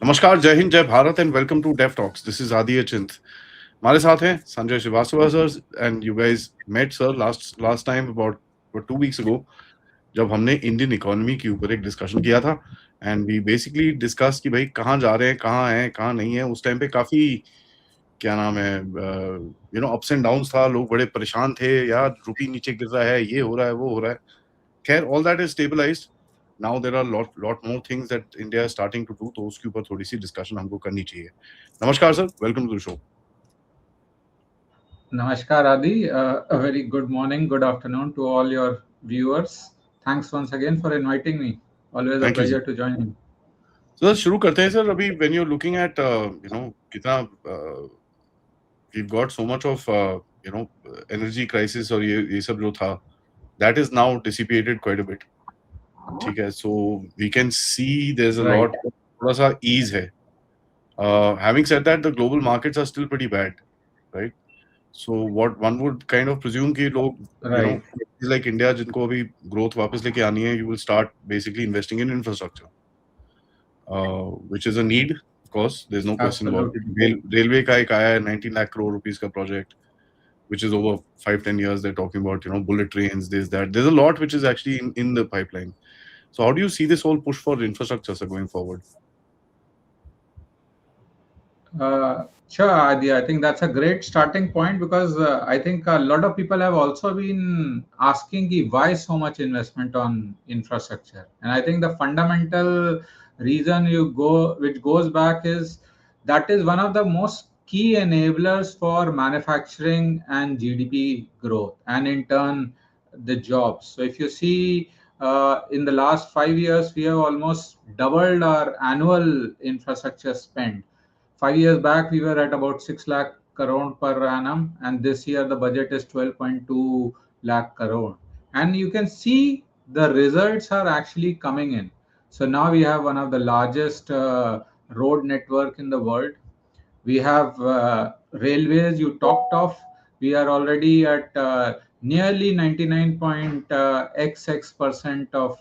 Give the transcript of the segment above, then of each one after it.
नमस्कार, जय हिंद, जय Bharat and welcome to Dave talks. This is Adi Achint. हमारे साथ हैं Sanjay Shrivastava sir and you guys met sir last time about 2 weeks ago जब हमने इंडियन इकोनॉमी के ऊपर एक डिस्कशन किया था एंड वी बेसिकली डिस्कस कि भाई कहाँ जा रहे हैं कहाँ नहीं है. उस टाइम पे काफी क्या नाम है अप्स एंड डाउन्स था. लोग बड़े परेशान थे, यार रुपी नीचे गिर रहा है, ये हो रहा है, वो हो रहा है. खैर all that is stabilized. Now there are lot more things that India is starting to do, तो उसके ऊपर थोड़ी सी डिस्कशन हमको करनी चाहिए. नमस्कार sir, welcome to the show. Namaskar Adi, a very good morning, good afternoon to all your viewers. Thanks once again for inviting me. Always a thank you sir. pleasure to join you. Sir शुरू करते हैं sir. अभी when you are looking at कितना we got so much of energy crisis और ये सब जो था, that is now dissipated quite a bit. ठीक है, so we can see there is a Right. Lot, थोड़ा सा ईज है. Having said that, the global markets are still pretty bad, right? So what one would kind of presume कि लोग, Right. like India जिनको अभी growth वापस लेके आनी है, you will start basically investing in infrastructure, which is a need, of course. There's no question about it. Absolutely. Railway का एक आया है 19 lakh crore rupees का project, which is over 5-10 years. They're talking about bullet trains, this that. There's a lot which is actually in the pipeline. So how do you see this whole push for infrastructure, sir, going forward? Sure, Adi. I think that's a great starting point because I think a lot of people have also been asking why so much investment on infrastructure. And I think the fundamental reason which goes back is that is one of the most key enablers for manufacturing and GDP growth, and in turn, the jobs. So if you see in the last 5 years, we have almost doubled our annual infrastructure spend. 5 years back, we were at about 6 lakh crore per annum, and this year the budget is 12.2 lakh crore. And you can see the results are actually coming in. So now we have one of the largest road network in the world. We have railways you talked of. We are already at nearly 99.xx% of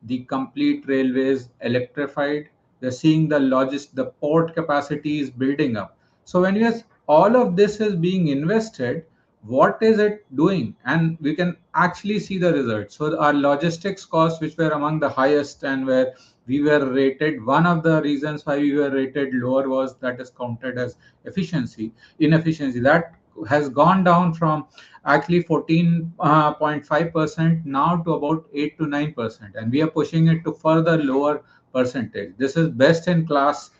the complete railways electrified. They're seeing the port capacity is building up. So when all of this is being invested, what is it doing? And we can actually see the results. So our logistics costs, which were among the highest and where we were rated, one of the reasons why we were rated lower was that is counted as inefficiency. That has gone down from actually 14.5% now to about 8 to 9%, and we are pushing it to further lower percentage. This is best in class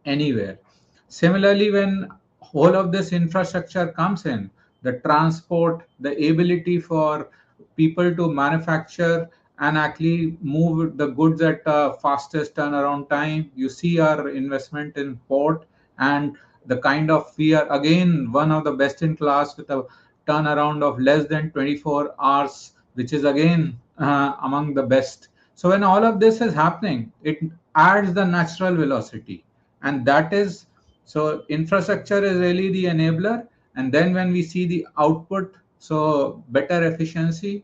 anywhere. Similarly, when whole of this infrastructure comes in, the transport, the ability for people to manufacture and actually move the goods at fastest turnaround time. You see our investment in port, and the kind of, we are again one of the best in class with a turnaround of less than 24 hours, which is again among the best. So when all of this is happening, it adds the natural velocity, and that is, so infrastructure is really the enabler. And then when we see the output, so better efficiency,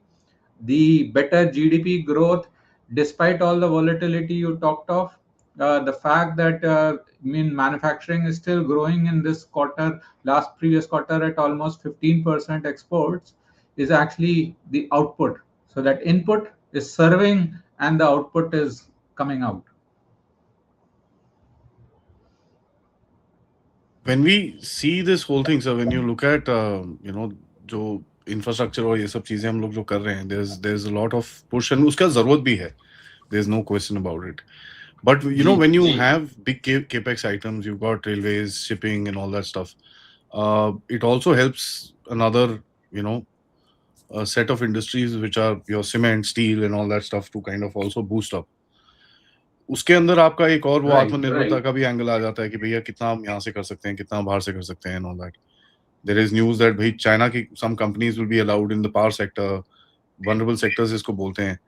the better GDP growth, despite all the volatility you talked of, the fact that manufacturing is still growing in this quarter, previous quarter at almost 15% exports, is actually the output. So that input is serving and the output is coming out. When we see this whole thing, sir, when you look at जो infrastructure और ये सब चीजें हम लोग जो कर रहे हैं, there's a lot of push and उसका जरूरत भी है. There's no question about it. But when you have big capex items, you've got railways, shipping, and all that stuff. It also helps another a set of industries which are your cement, steel, and all that stuff to kind of also boost up. उसके अंदर आपका एक और वो Right. आत्मनिर्भरता का भी angle आ जाता है कि भैया कितना हम यहाँ से कर सकते हैं, कितना बाहर से कर सकते हैं, and all that. There is news that भाई चाइना की some companies will be allowed in the power sector, vulnerable sectors इसको बोलते हैं.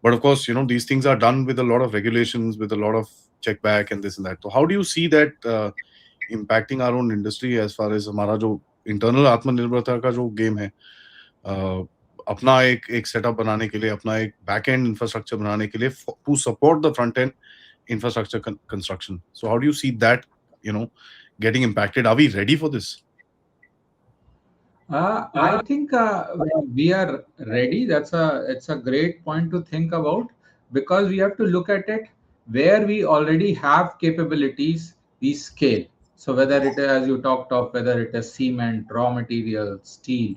But of course, these things are done with a lot of regulations, with a lot of check back and this and that. So how do you see that impacting our own industry as far as हमारा जो internal आत्मनिर्भरता का जो game है, अपना एक setup बनाने के लिए, अपना एक बैक एंड इंफ्रास्ट्रक्चर बनाने के लिए, to support the front end infrastructure construction. So how do you see that, you know, getting impacted? Are we ready for this? I think we are ready. It's a great point to think about, because we have to look at it where we already have capabilities, we scale. So whether it is, as you talked of, whether it is cement, raw material, steel,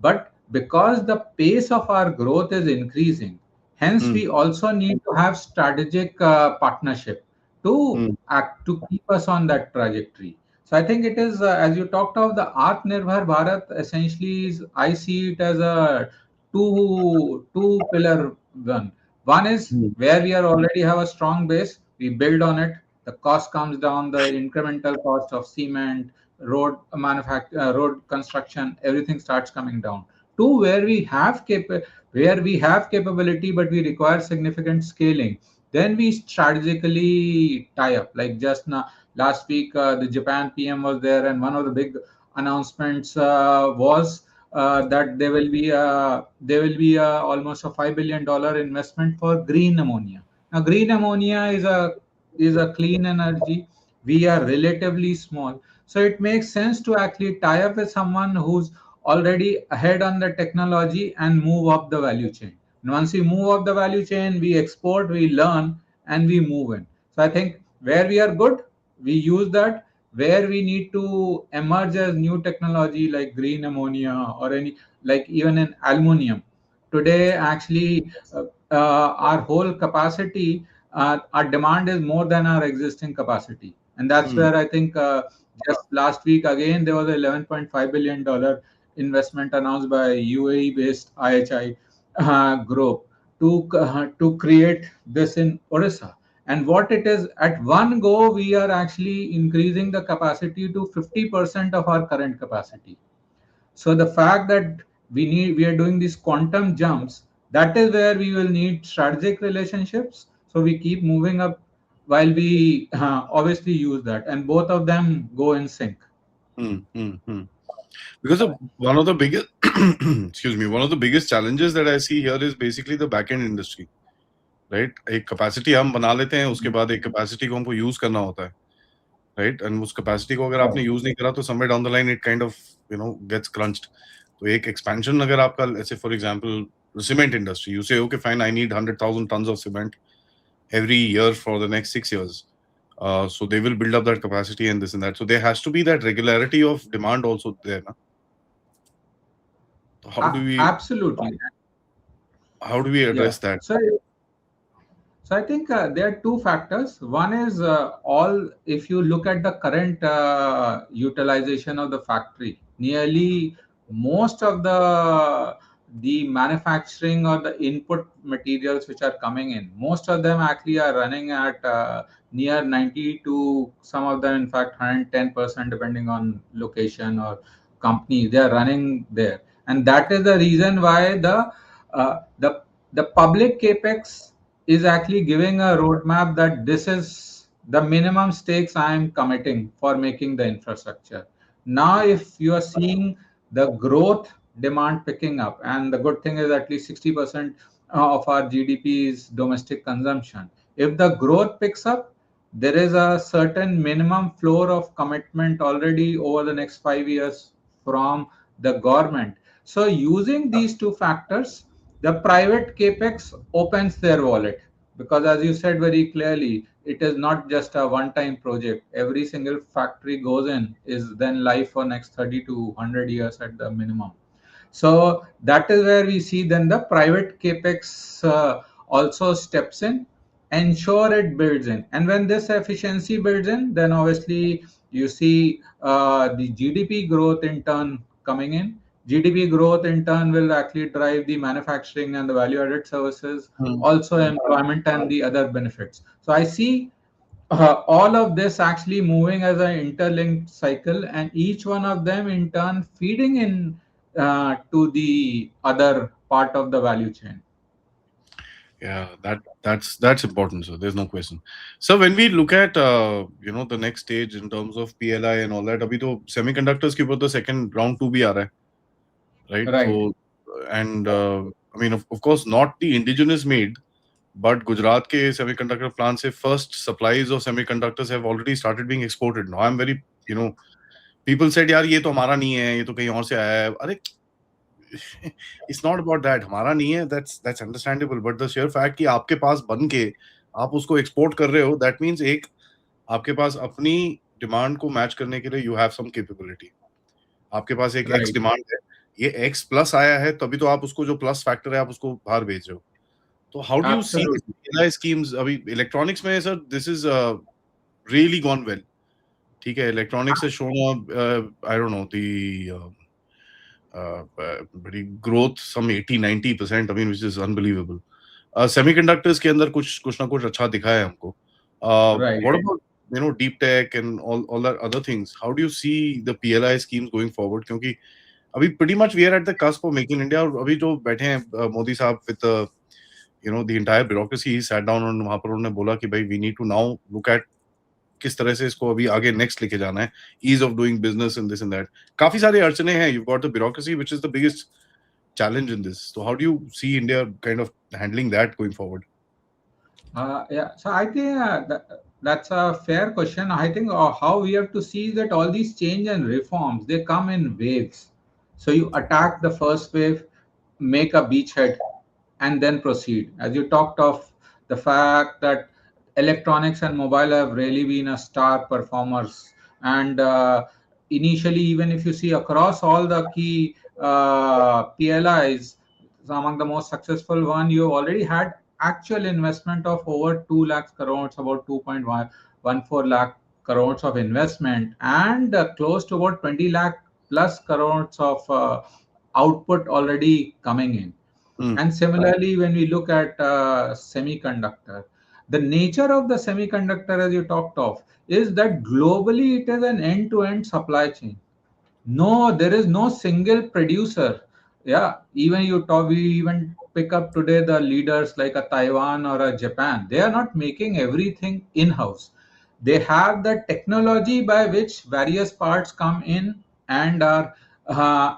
but because the pace of our growth is increasing, hence Hmm. we also need to have strategic partnership to Hmm. act to keep us on that trajectory. So I think it is, as you talked of, the Atmanirbhar Bharat essentially is, I see it as a two pillar one. One is Hmm. where we are already have a strong base, we build on it. The cost comes down, the incremental cost of cement, road construction, everything starts coming down. Two, where we have capability but we require significant scaling. Then we strategically tie up. Like just now, last week, the Japan PM was there, and one of the big announcements was that there will be almost a $5 billion investment for green ammonia. Now, green ammonia is a clean energy. We are relatively small, so it makes sense to actually tie up with someone who's already ahead on the technology and move up the value chain. And once we move up the value chain, we export, we learn, and we move in. So I think where we are good, we use that. Where we need to emerge as new technology like green ammonia or any, like even in aluminium today, actually our whole capacity, our demand is more than our existing capacity. And that's Hmm. where I think just last week again there was a $11.5 billion investment announced by UAE based IHI group to create this in Orissa. And what it is, at one go we are actually increasing the capacity to 50% of our current capacity. So the fact that we are doing these quantum jumps, that is where we will need strategic relationships. So we keep moving up while we obviously use that, and both of them go in sync. Hmm. Hmm. Hmm. Because one of the biggest, excuse me, one of the biggest challenges that I see here is basically the back end industry, right? एक capacity हम बना लेते हैं, उसके बाद एक capacity को हमको use करना होता है, right? And उस capacity को अगर आपने use नहीं करा तो somewhere down the line it kind of, you know, gets crunched. तो एक expansion अगर आपका, let's say for example, the cement industry, you say okay fine, I need 100,000 tons of cement every year for the next 6 years. So they will build up that capacity and this and that. So there has to be that regularity of demand also there. Na? How do we Absolutely. how do we Yeah. address that? So I think there are two factors. One is all if you look at the current utilization of the factory, nearly most of the manufacturing or the input materials which are coming in, most of them actually are running at near 90 to some of them in fact 110% depending on location or company. They are running there, and that is the reason why uh, the the public capex is actually giving a roadmap that this is the minimum stakes I am committing for making the infrastructure. Now, if you are seeing the growth demand picking up, and the good thing is at least 60% of our GDP is domestic consumption. If the growth picks up, there is a certain minimum floor of commitment already over the next 5 years from the government. So, using these two factors, the private capex opens their wallet, because as you said very clearly, it is not just a one time project. Every single factory goes in is then live for next 30 to 100 years at the minimum. So that is where we see then the private capex also steps in, ensure it builds in. And when this efficiency builds in, then obviously you see the GDP growth in turn coming in. GDP growth in turn will actually drive the manufacturing and the value added services, Hmm. also employment and the other benefits. So I see all of this actually moving as an interlinked cycle, and each one of them in turn feeding in to the other part of the value chain. Yeah, that's important. So there's no question. So when we look at you know, the next stage in terms of PLI and all that, अभी तो semiconductors के ऊपर तो second round two भी आ रहा है, right? Right. So and I mean of course not the indigenous made, but Gujarat के semiconductor plant से first supplies of semiconductors have already started being exported. Now I'm very, people said यार ये तो हमारा नहीं है, ये तो कहीं और से आया है. अरे it's not about that. हमारा नहीं है, that's understandable. But the sheer fact कि आपके पास बन के आप उसको export कर रहे हो, that means एक आपके पास अपनी डिमांड को मैच करने के लिए you have some capability. आपके पास एक X Right. डिमांड है, ये X प्लस आया है, तभी तो आप उसको जो प्लस फैक्टर है आप उसको बाहर भेज रहे हो. तो how do you see these Absolutely. PLI schemes? अभी इलेक्ट्रॉनिक्स में sir this is really gone well. ठीक है, electronics has shown I don't know बड़ी growth some 80-90%. I mean which is unbelievable. Semiconductors के अंदर कुछ ना कुछ अच्छा दिखा है हमको. Right. What about deep tech and all that other things? How do you see the PLI schemes going forward? क्योंकि अभी pretty much we are at the cusp of making India. और अभी जो बैठे हैं मोदी साहब with the entire bureaucracy, he sat down और वहां पर उन्होंने बोला कि भाई we need to now look at किस तरह से इसको अभी आगे नेक्स्ट लेके जाना है, ease of doing business and this and that. काफी सारे अड़चने हैं. You've got the bureaucracy which is the biggest challenge in this. So how do you see India kind of handling that going forward? Yeah, so I think that's a fair question. I think how we have to see that all these change and reforms, they come in waves. So you attack the first wave, make a beachhead, and then proceed. As you talked of the fact that electronics and mobile have really been a star performers, and initially, even if you see across all the key PLIs, so among the most successful one, you already had actual investment of over 2 lakh crores, about 2.14 lakh crores of investment, and close to about 20 lakh plus crores of output already coming in. Hmm. And similarly, when we look at semiconductor, the nature of the semiconductor, as you talked of, is that globally it is an end-to-end supply chain. No, there is no single producer. Yeah, even you talk, we even pick up today the leaders like a Taiwan or a Japan. They are not making everything in-house. They have the technology by which various parts come in and are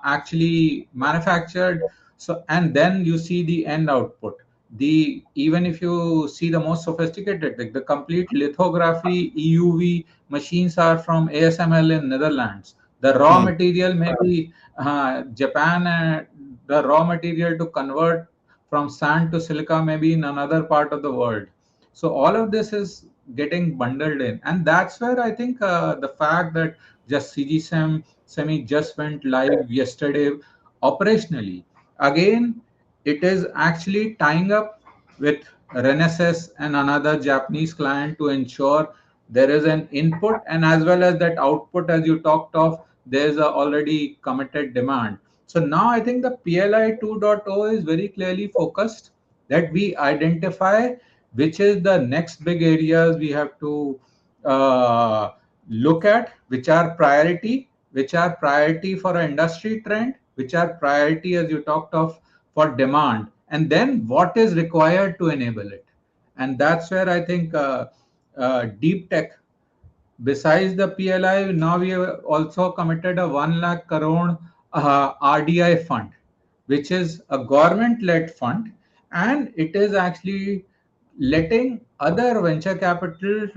actually manufactured. So, and then you see the end output. The even if you see the most sophisticated, like the complete lithography EUV machines are from ASML in Netherlands. The raw Hmm. material may be Japan, the raw material to convert from sand to silica may be in another part of the world. So all of this is getting bundled in, and that's where I think the fact that just Semi just went live yesterday operationally. Again, it is actually tying up with Renesas and another Japanese client to ensure there is an input and as well as that output, as you talked of, there's a already committed demand. So now I think the PLI 2.0 is very clearly focused that we identify which is the next big areas we have to uh, look at, which are priority for an industry trend, which are priority as you talked of for demand, and then what is required to enable it. And that's where I think deep tech, besides the PLI, now we have also committed a 1 lakh crore RDI fund, which is a government-led fund, and it is actually letting other venture capital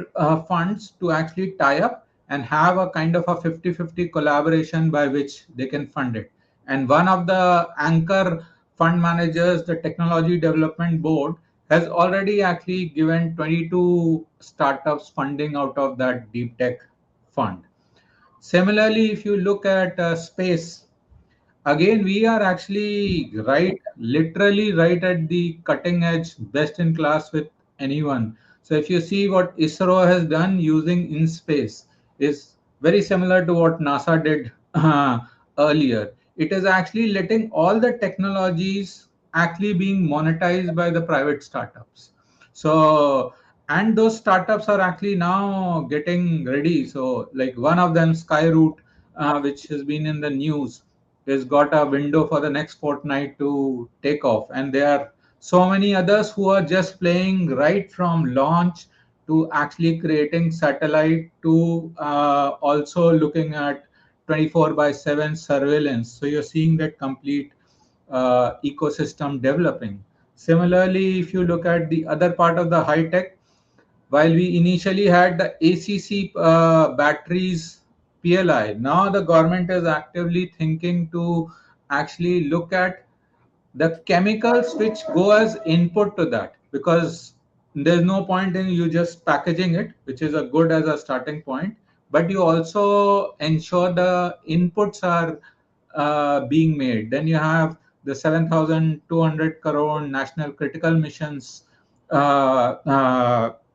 funds to actually tie up and have a kind of a 50-50 collaboration by which they can fund it. And one of the anchor fund managers, the Technology Development Board, has already actually given 22 startups funding out of that deep tech fund. Similarly, if you look at space, again we are actually literally right at the cutting edge, best in class with anyone. So if you see what ISRO has done using in space is very similar to what NASA did earlier. It is actually letting all the technologies actually being monetized by the private startups. So, and those startups are actually now getting ready. So like one of them, Skyroot, which has been in the news, has got a window for the next fortnight to take off, and there are so many others who are just playing right from launch to actually creating satellite to also looking at 24 by 7 surveillance. So you're seeing that complete ecosystem developing. Similarly, if you look at the other part of the high tech, while we initially had the ACC batteries PLI, now the government is actively thinking to actually look at the chemicals which go as input to that, because there's no point in you just packaging it, which is a good as a starting point, but you also ensure the inputs are being made. Then you have the 7,200 crore national critical missions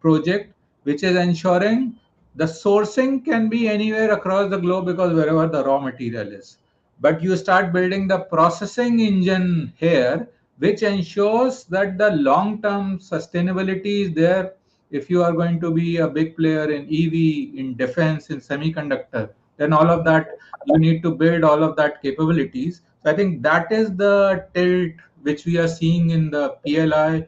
project, which is ensuring the sourcing can be anywhere across the globe, because wherever the raw material is, but you start building the processing engine here, which ensures that the long term sustainability is there. If you are going to be a big player in EV, in defense, in semiconductor, then all of that, you need to build all of that capabilities. So I think that is the tilt which we are seeing in the PLI,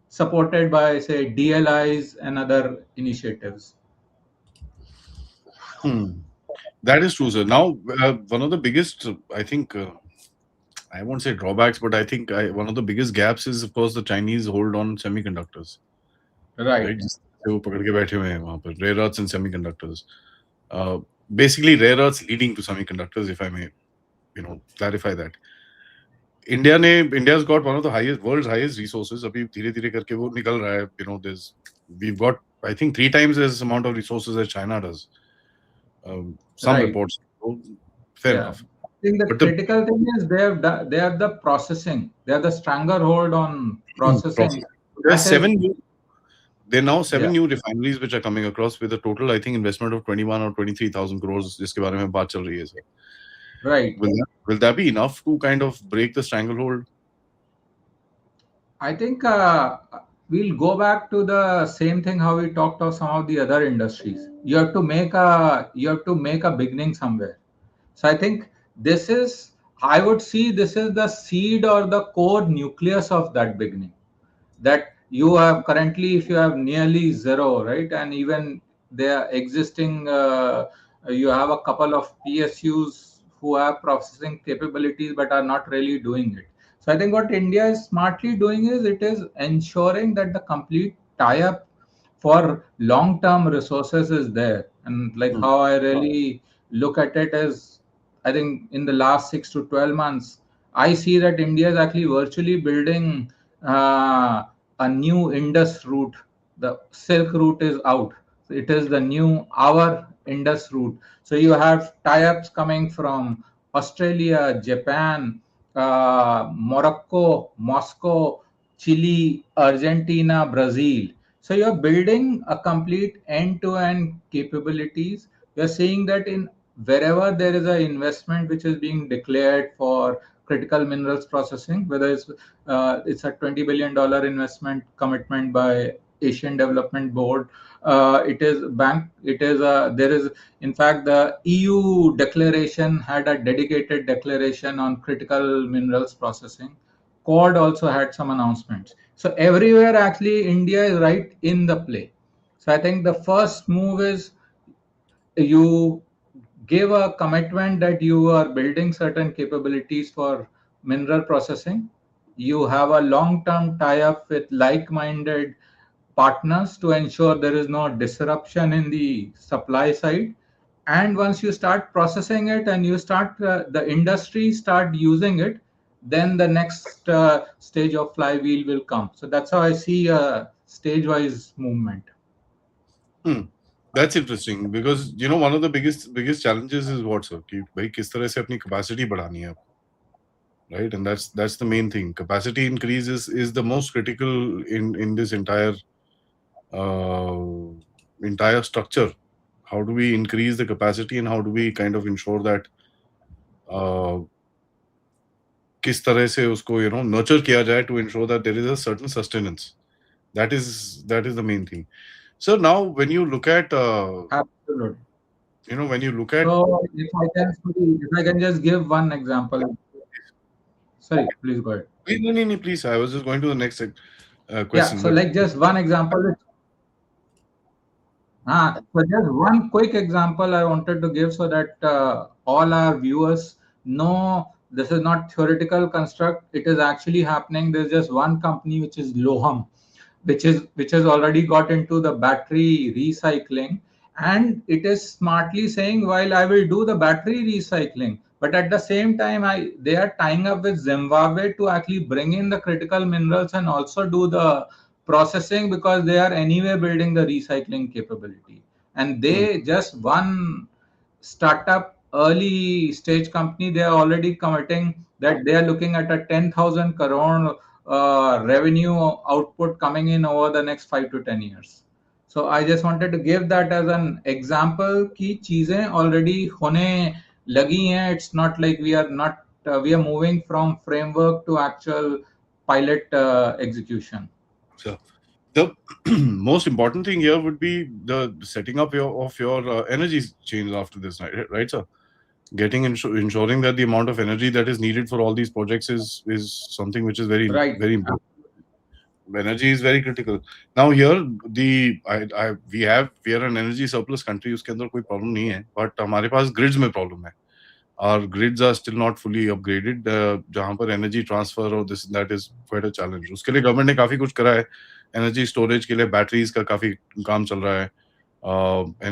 supported by, say, DLIs and other initiatives. Hmm. That is true, sir. Now, one of the biggest, I think, I won't say drawbacks, but I think one of the biggest gaps is, of course, the Chinese hold on semiconductors, Right, right? जिससे वो पकड़ के बैठे हुए हैं वहाँ पर, rare earths and semiconductors. Uh, Basically, rare earths leading to semiconductors, if I may, clarify that. India's got one of the highest world's highest resources. अभी धीरे धीरे करके वो निकल रहा है. We've got, I think, 3 times as amount of resources as China does. Some right. reports. So, fair Yeah, enough. I think the But the critical thing is they have the processing. They have the stranglehold on processing. process. There are That is, seven new. There are now yeah, 7 new refineries which are coming across with a total, I think, investment of 21 or 23,000 crores. जिसके बारे में बात चल रही है sir. right. Will that be enough to kind of break the stranglehold? I think we'll go back to the same thing how we talked of some of the other industries. You have to make a beginning somewhere. So I think this is, I would see this is the seed or the core nucleus of that beginning. That you have currently, if you have nearly zero, right, and even there existing, you have a couple of PSUs who have processing capabilities but are not really doing it. So I think what India is smartly doing is it is ensuring that the complete tie up for long term resources is there. And like Hmm. how I really look at it is, I think in the last 6 to 12 months, I see that India is actually virtually building uh, a new Indus route. The Silk route is out. It is the new our Indus route. So you have tie-ups coming from Australia, Japan, Morocco, Moscow, Chile, Argentina, Brazil. So you're building a complete end-to-end capabilities. You're seeing that in wherever there is an investment which is being declared for critical minerals processing, whether it's a $20 billion investment commitment by Asian Development Board. It is bank. It is there is, in fact, the EU declaration had a dedicated declaration on critical minerals processing. Quad also had some announcements. So everywhere, actually, India is right in the play. So I think the first move is you give a commitment that you are building certain capabilities for mineral processing. You have a long term tie up with like minded partners to ensure there is no disruption in the supply side. And once you start processing it and you start the industry start using it, then the next stage of flywheel will come. So that's how I see a stage wise movement. Hmm. That's interesting because one of the biggest challenges is what, sir? कि भाई किस तरह से अपनी capacity बढ़ानी है, right? And that's the main thing. Capacity increase is the most critical in this uh, entire structure. How do we increase the capacity and how do we kind of ensure that uh, किस तरह से उसको nurture किया जाए to ensure that there is a certain sustenance. That is the main thing. So now when you look at Absolutely. when you look at So if I can just give one example. Sorry, please go ahead. Please, no, no, no, please, I was just going to the next Yeah, question, so but like just one example. So just one quick example I wanted to give so that all our viewers know this is not theoretical construct, it is actually happening. There's just one company which is Loham, which has already got into the battery recycling, and it is smartly saying, while I will do the battery recycling, but at the same time they are tying up with Zimbabwe to actually bring in the critical minerals and also do the processing, because they are anyway building the recycling capability. And mm, they just one startup early stage company, they are already committing that they are looking at a 10,000 crore revenue output coming in over the next 5 to 10 years. So I just wanted to give that as an example कि चीजें already होने लगी हैं. It's not like we are moving from framework to actual pilot execution. so the most important thing here would be the setting up of your energy chains after this, right, sir? Getting ensuring that the amount of energy that is needed for all these projects is something which is Right. very important. Energy is very critical. Now here we are an energy surplus country. उसके अंदर कोई problem नहीं है, but हमारे पास grids में problem है. Our grids are still not fully upgraded. जहाँ पर energy transfer और this that is quite a challenge. उसके लिए government ने काफी कुछ करा है. Energy storage के लिए batteries का काफी काम चल रहा है.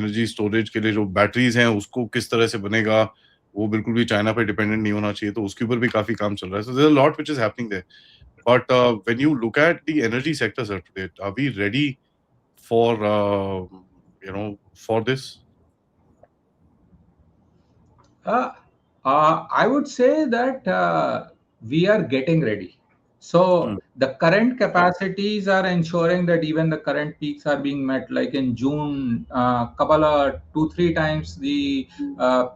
Energy storage के लिए जो batteries हैं उसको किस तरह से बनेगा, वो बिल्कुल भी चाइना पे डिपेंडेंट नहीं होना चाहिए, तो उसके ऊपर भी काफी काम चल रहा है. So there's a lot which is happening there. But when you look at the energy sector, sir, today, are we ready for for this? Uh, I would say that we are getting ready. So Hmm. the current capacities are ensuring that even the current peaks are being met. Like in June, couple of 2-3 times the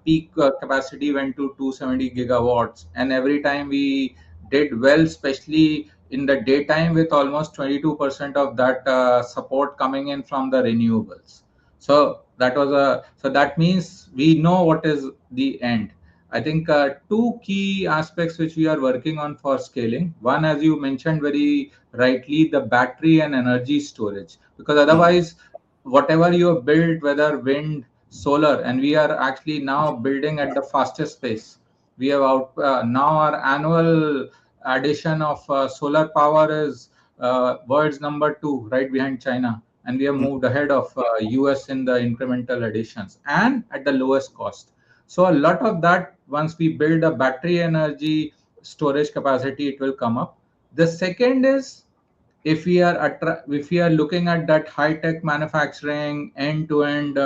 peak capacity went to 270 gigawatts, and every time we did well, especially in the daytime, with almost 22% of that support coming in from the renewables. So that means we know what is the end. I think two key aspects which we are working on for scaling. One, as you mentioned very rightly, the battery and energy storage. Because Hmm. otherwise, whatever you have built, whether wind, solar, and we are actually now building at the fastest pace. We have out now our annual addition of solar power is world's number two, right behind China, and we have Hmm. moved ahead of US in the incremental additions and at the lowest cost. So a lot of that, once we build a battery energy storage capacity, it will come up. The second is, if we are looking at that high tech manufacturing, end to end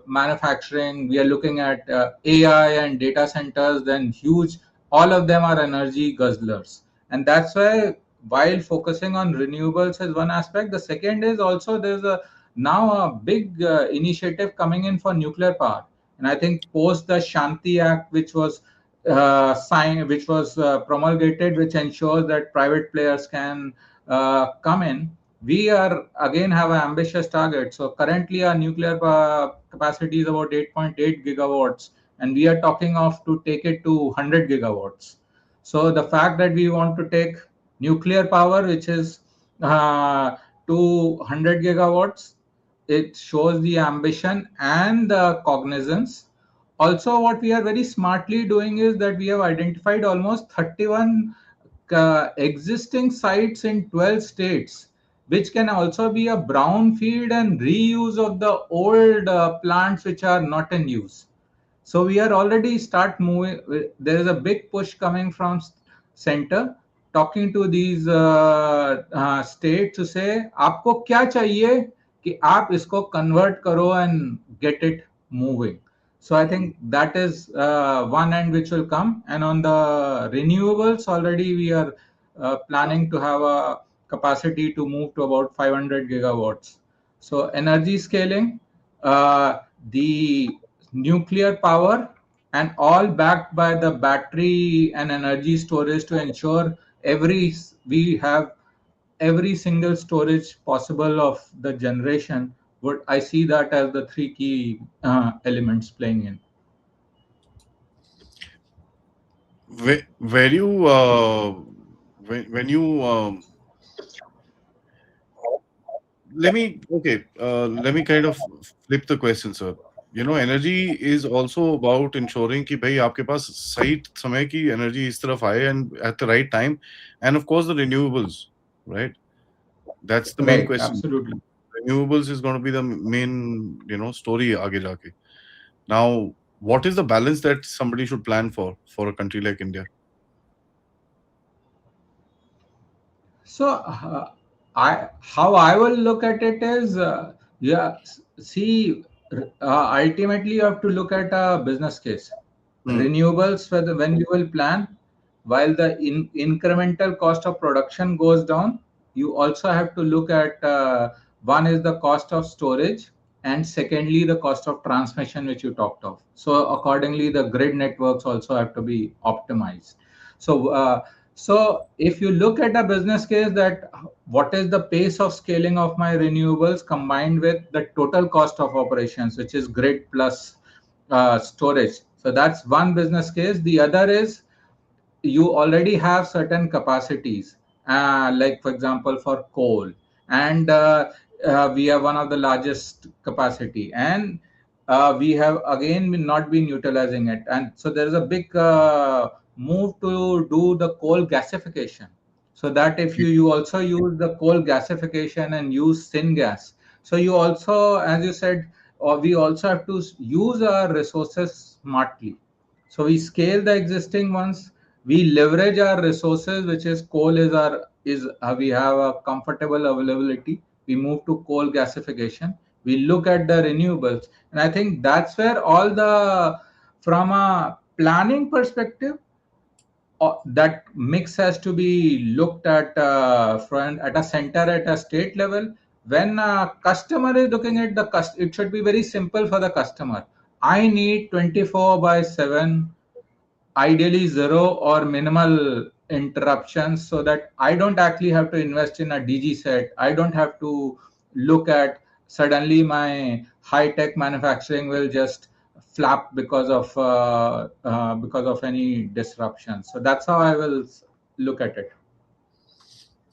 manufacturing, we are looking at AI and data centers, then huge, all of them are energy guzzlers. And that's why, while focusing on renewables as one aspect, the second is also there's a now a big initiative coming in for nuclear power. And I think post the Shanti Act, which was signed, which was promulgated, which ensures that private players can come in, we are again have an ambitious target. So currently our nuclear capacity is about 8.8 gigawatts, and we are talking of to take it to 100 gigawatts. So the fact that we want to take nuclear power, which is to 100 gigawatts, it shows the ambition and the cognizance. Also, what we are very smartly doing is that we have identified almost 31 existing sites in 12 states, which can also be a brownfield and reuse of the old plants which are not in use. So we are already start moving. There is a big push coming from center, talking to these states to say आपको क्या चाहिए कि आप इसको convert करो and get it moving. So I think that is one end which will come. And on the renewables, already we are planning to have a capacity to move to about 500 gigawatts. So energy scaling, the nuclear power, and all backed by the battery and energy storage to ensure we have every single storage possible of the generation. Would I see that as the three key elements playing in? Where you when you let me kind of flip the question, sir. energy is also about ensuring कि भाई आपके पास सही समय की energy इस तरफ आए and at the right time, and of course the renewables, right? That's the main Right, question. absolutely. Renewables is going to be the main, story आगे जाके. Now, what is the balance that somebody should plan for a country like India? So, I how I will look at it is, see, ultimately you have to look at a business case. Hmm. Renewables, whether when you will plan, while the incremental cost of production goes down, you also have to look at, one is the cost of storage, and secondly the cost of transmission, which you talked of. So accordingly, the grid networks also have to be optimized. So, so if you look at a business case, that what is the pace of scaling of my renewables combined with the total cost of operations, which is grid plus storage. So that's one business case. The other is, you already have certain capacities, like for example for coal, and we have one of the largest capacity, and we have again not been utilizing it, and so there is a big move to do the coal gasification, so that if you also use the coal gasification and use syngas, so you also, as you said, or we also have to use our resources smartly. So we scale the existing ones, we leverage our resources, which is coal is our is we have a comfortable availability. We move to coal gasification. We look at the renewables, and I think that's where all the, from a planning perspective, that mix has to be looked at, front at a center at a state level. When a customer is looking at it should be very simple for the customer. I need 24 by 7, ideally zero or minimal interruptions, so that I don't actually have to invest in a DG set. I don't have to look at suddenly my high tech manufacturing will just flap because of any disruption. So that's how I will look at it.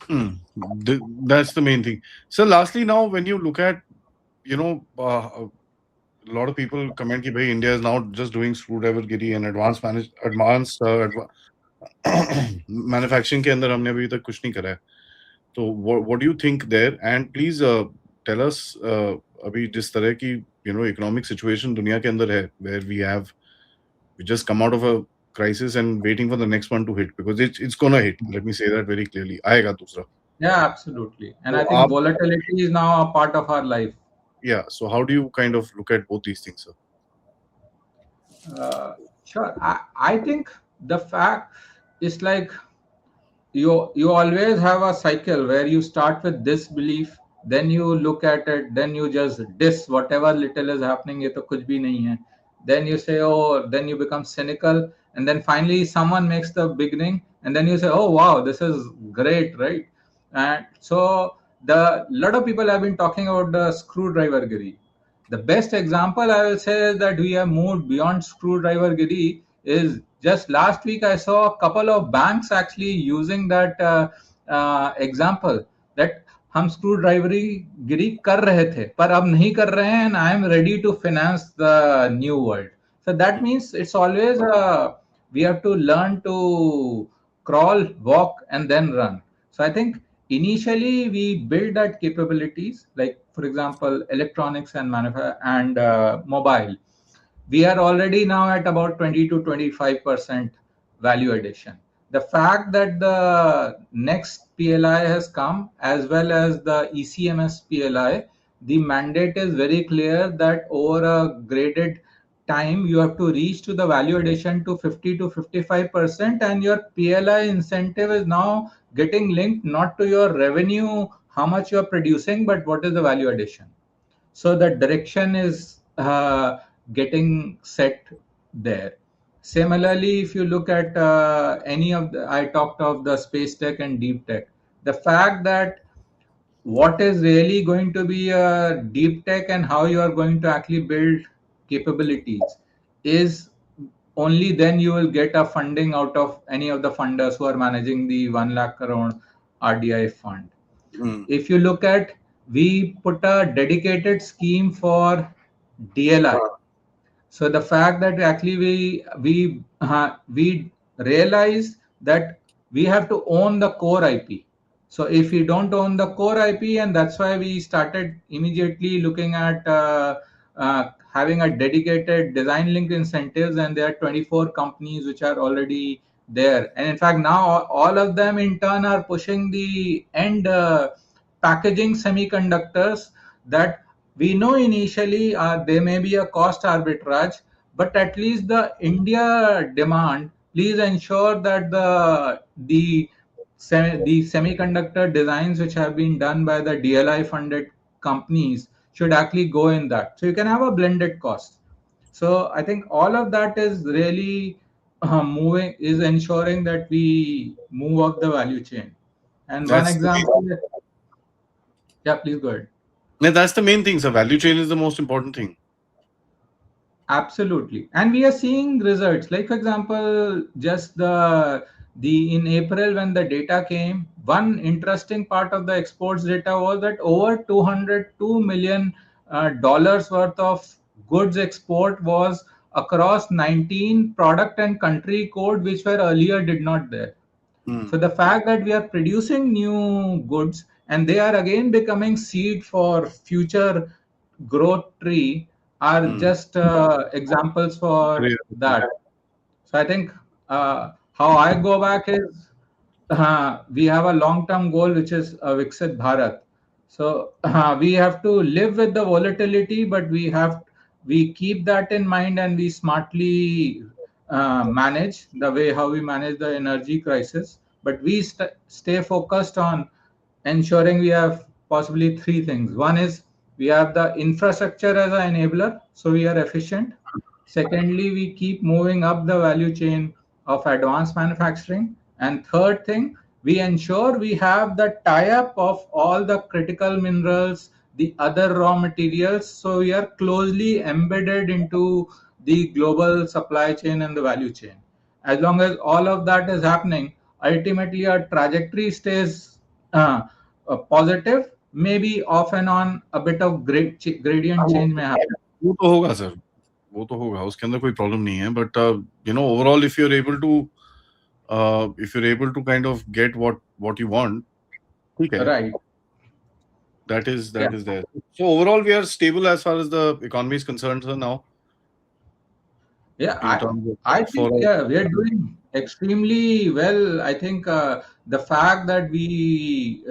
Hmm. That's the main thing. So, lastly, now when you look at, a lot of people comment कि भाई India is now just doing screwdriver giri and advanced manufacturing के अंदर हमने अभी तक कुछ नहीं करा है. तो what do you think there? And please tell us अभी जिस तरह की economic situation दुनिया के अंदर है, where we just come out of a crisis and waiting for the next one to hit, because it's gonna hit. Let me say that very clearly. आएगा दूसरा. Yeah, absolutely. And तो I think आप, volatility is now a part of our life. yeah. So how do you kind of look at both these things, sir? Sure. I think the fact is like, you always have a cycle where you start with this belief, then you look at it, then you just diss whatever little is happening, ye to kuch bhi nahi hai. Then you say, oh, then you become cynical, and then finally someone makes the beginning, and then you say, oh wow, this is great, right? And so the lot of people have been talking about the screwdriver giri. The best example I will say is that we have moved beyond screwdriver giri is, just last week I saw a couple of banks actually using that example, that हम screw ड्राइवरी गिरी कर रहे थे पर अब नहीं कर रहे हैं, and I am ready to finance the new world. So that means it's always, we have to learn to crawl, walk, and then run. So I think initially we build that capabilities, like for example, electronics and mobile. We are already now at about 20 to 25% value addition. The fact that the next PLI has come, as well as the ECMS PLI, the mandate is very clear that over a graded time, you have to reach to the value addition to 50 to 55%, and your PLI incentive is now getting linked not to your revenue, how much you are producing, but what is the value addition. So the direction is getting set there. Similarly, if you look at any of the, I talked of the space tech and deep tech, the fact that what is really going to be a deep tech and how you are going to actually build capabilities is, only then you will get a funding out of any of the funders who are managing the 1 lakh crore RDI fund. Mm. If you look at, we put a dedicated scheme for DLI. So the fact that actually we realize that we have to own the core IP. So if we don't own the core IP, and that's why we started immediately looking at having a dedicated design linked incentives, and there are 24 companies which are already there. And in fact, now all of them in turn are pushing the end packaging semiconductors that we know initially there may be a cost arbitrage, but at least the India demand, please ensure that the semiconductor designs which have been done by the DLI funded companies should actually go in that. So you can have a blended cost. So I think all of that is really is ensuring that we move up the value chain. And one That's the example, yeah, please go ahead. that's the main thing. So value chain is the most important thing. Absolutely. And we are seeing results. Like for example, just the in April when the data came, one interesting part of the exports data was that over 202 million dollars worth of goods export was across 19 product and country code which were earlier did not there. Hmm. So the fact that we are producing new goods and they are again becoming seed for future growth tree are Hmm. just examples for Great. that. So I think how I go back is we have a long-term goal which is Viksit Bharat. So we have to live with the volatility, but we keep that in mind and we smartly manage the way how we manage the energy crisis. But we stay focused on ensuring we have possibly three things. One is we have the infrastructure as an enabler, so we are efficient. Secondly, we keep moving up the value chain of advanced manufacturing. And third thing, we ensure we have the tie-up of all the critical minerals, the other raw materials, so we are closely embedded into the global supply chain and the value chain. As long as all of that is happening, ultimately our trajectory stays positive, maybe off and on a bit of gradient change may happen. वो तो होगा sir, वो तो होगा, उसके अंदर कोई problem नहीं है, but overall if you're able to kind of get what you want, ठीक है, Right. that is Yeah. there. So overall we are stable as far as the economy is concerned, sir, now, Yeah, in terms of I for think yeah, we are doing extremely well. I think the fact that the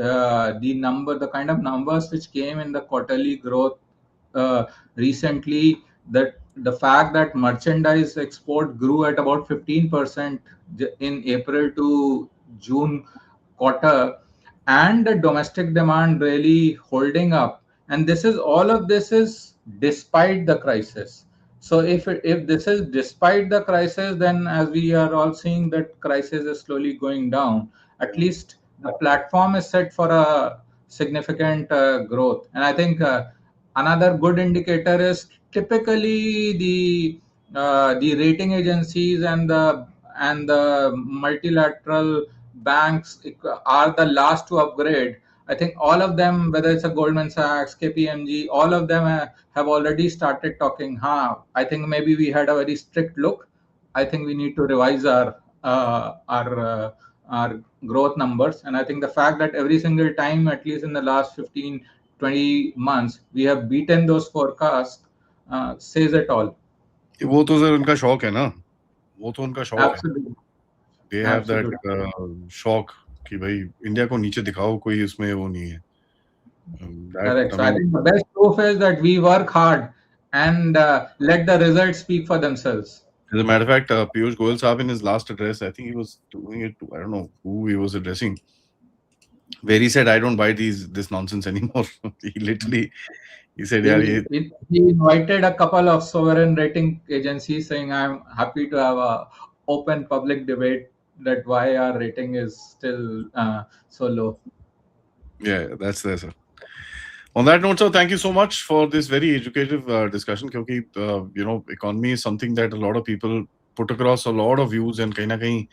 kind of numbers which came in the quarterly growth recently, that the fact that merchandise export grew at about 15% in April to June quarter, and the domestic demand really holding up, and this is all of this is despite the crisis. So if this is despite the crisis, then as we are all seeing that crisis is slowly going down, at least the platform is set for a significant growth. And I think another good indicator is typically the rating agencies and the multilateral banks are the last to upgrade. I think all of them, whether it's a Goldman Sachs, KPMG, all of them have already started talking. I think maybe we had a very strict look. I think we need to revise our growth numbers. And I think the fact that every single time, at least in the last 15, 20 months, we have beaten those forecasts says it all. वो तो sir उनका शौक है ना, वो तो उनका शौक है, Absolutely. they have that Absolutely. शौक कि भाई इंडिया को नीचे दिखाओ, कोई इसमें वो नहीं है, that Correct. I So I mean, think the best proof is that we work hard and let the results speak for themselves. as a matter of fact, Piyush Goyal Saab in his last address, I think he was doing it to, I don't know who he was addressing, where he said, I don't buy this nonsense anymore. He literally, he said, yeah, He invited a couple of sovereign rating agencies saying, I'm happy to have a open public debate that why our rating is still so low. yeah, that's there, sir. On that note, sir, thank you so much for this very educative discussion. क्योंकि economy is something that a lot of people put across a lot of views, and कहीं ना कहीं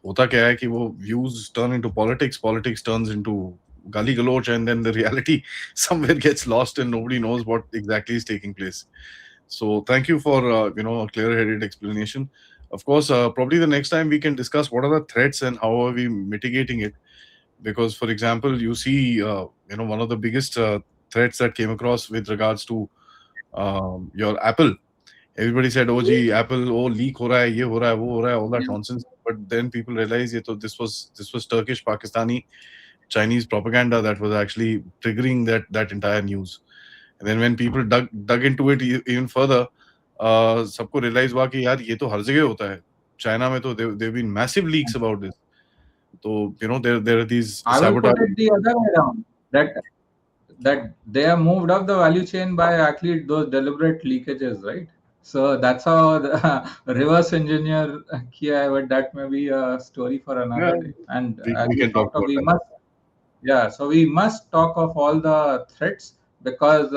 होता क्या है कि वो views turn into politics, politics turns into gali galoch, and then the reality somewhere gets lost and nobody knows what exactly is taking place. So thank you for a clear-headed explanation. Of course, probably the next time we can discuss what are the threats and how are we mitigating it. Because, for example, you see, one of the biggest threats that came across with regards to your Apple. Everybody said, "Oh, gee, Apple, oh, leak ho raha hai, ye ho raha hai, wo ho raha hai," all that nonsense. But then people realized, this was Turkish, Pakistani, Chinese propaganda that was actually triggering that entire news. And then when people dug into it even further, सबको realize हुआ कि यार ये तो हर जगह होता है. China में तो there've been massive leaks about this. So there are these I will put sabotage. it the other way around. That they have moved up the value chain by actually those deliberate leakages, right? So that's how the reverse engineer kiya hai, but that may be a story for Yeah, another day. And as we we can talk talked of, about we that. must, yeah, so we must talk of all the threats because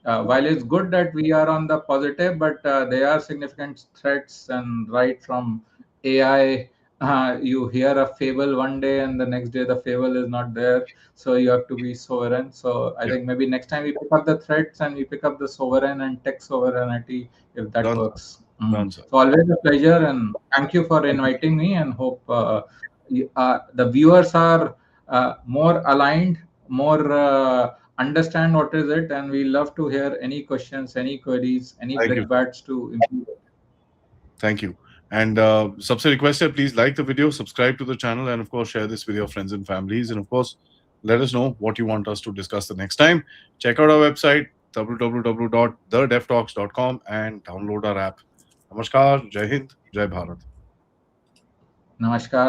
while it's good that we are on the positive, but there are significant threats, and right from AI, you hear a fable one day and the next day the fable is not there. So you have to be sovereign. So I Yeah, think maybe next time we pick up the threats and we pick up the sovereign and tech sovereignty if that done, sir. works. Mm. Done, sir. So always a pleasure, and thank you for Thank you. inviting me, and hope the viewers are more aligned, more understand what is it, and we love to hear any questions, any queries, any Thank you, sir. brickbats to improve it. Thank you. And सबसे request है, please like the video, subscribe to the channel, and of course share this with your friends and families. And of course, let us know what you want us to discuss the next time. Check out our website www.thedevtalks.com and download our app. Namaskar, Jai Hind, Jai Bharat. Namaskar.